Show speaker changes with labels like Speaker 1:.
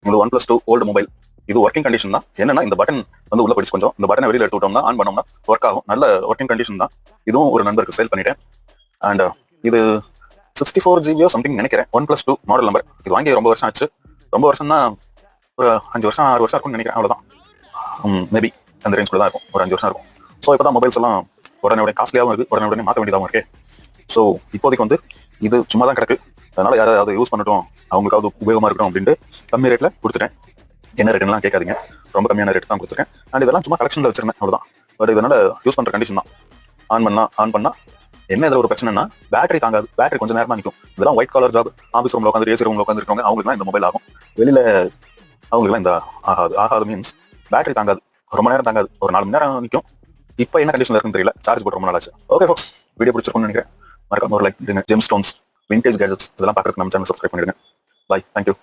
Speaker 1: இது OnePlus 2 old mobile. இது working condition தான். என்னன்னா இந்த பட்டன் வந்து உள்ள போயிடுச்சு கொஞ்சம். இந்த பட்டனை வெளியில எடுத்து விட்டோம்னா ஆன் பண்ணோம்னா ஒர்க் ஆகும். நல்ல ஒர்க்கிங் கண்டிஷன் தான். இதுவும் ஒரு நண்பருக்கு சேல் பண்ணிட்டேன். அண்ட் இது 64 GB சம்திங் நினைக்கிறேன். OnePlus 2 model number. இது வாங்கி ரொம்ப வருஷம் ஆச்சு. ரொம்ப வருஷம்னா ஒரு 5 வருஷம் 6 வருஷம் இருக்கும்னு நினைக்கிறேன். அவ்வளவுதான். மேபி அந்த ரேஞ்சுக்குள்ள தான் இருக்கும். ஒரு 5 வருஷம் இருக்கும். ஸோ இப்போதான் மொபைல்ஸ் எல்லாம் உடனே காஸ்ட்லியாகவும் இருக்கு, உடனே மாற்ற வேண்டியதாகவும் இருக்கு. ஸோ இப்போதைக்கு வந்து இது சும்மா தான் கிடக்கு. அதனால யாராவது யூஸ் பண்ணட்டும், அவங்களுக்காவது உபயோகமா இருக்கட்டும் அப்படின்ட்டு கம்மி ரேட்ல கொடுத்துட்டேன். என்ன ரேட்லாம் கேட்காதீங்க, ரொம்ப கம்மியான ரேட் தான் கொடுத்துருக்கேன். அண்ட் இதெல்லாம் சும்மா கலெக்ஷன்ல வச்சிருந்தேன், அவ்வளவுதான். பட் இதனால யூஸ் பண்ற கண்டிஷன் தான். ஆன் பண்ணா என்ன இதில் ஒரு பிரச்சனைனா பேட்டரி தாங்காது. பேட்டரி கொஞ்சம் நேரம் தான் நிற்கும். இதெல்லாம் ஒயிட் காலர் ஜாப், ஆஃபீஸ் ரூம்ல உட்காந்து ஏசி ரூம்ல உட்காந்து இருக்கவங்க அவங்களுக்கு இந்த மொபைல் ஆகும். வெளியில அவங்களுக்குலாம் இந்த ஆகாது மீன்ஸ் பேட்டரி தாங்காது, ரொம்ப நேரம் தாங்காது. ஒரு 4 மணி நேரம் நிற்கும். இப்போ என்ன கண்டிஷன்ல இருக்குன்னு தெரியல. சார்ஜ் போட்டு ரொம்ப நாள் ஆச்சு. ஓகே ஃபோக்ஸ், வீடியோ பிடிச்சிருக்கும்னு நினைக்கிறேன். மறக்காம ஒரு லைக் பண்ணுங்க. ஜெம் ஸ்டோன்ஸ், விண்டேஜ் கேஜெட்ஸ் இதெல்லாம் பார்க்கறதுக்கு நம்ம சேனல் சப்ஸ்கிரைப் பண்ணிடுங்க. பாய், தேங்க்யூ.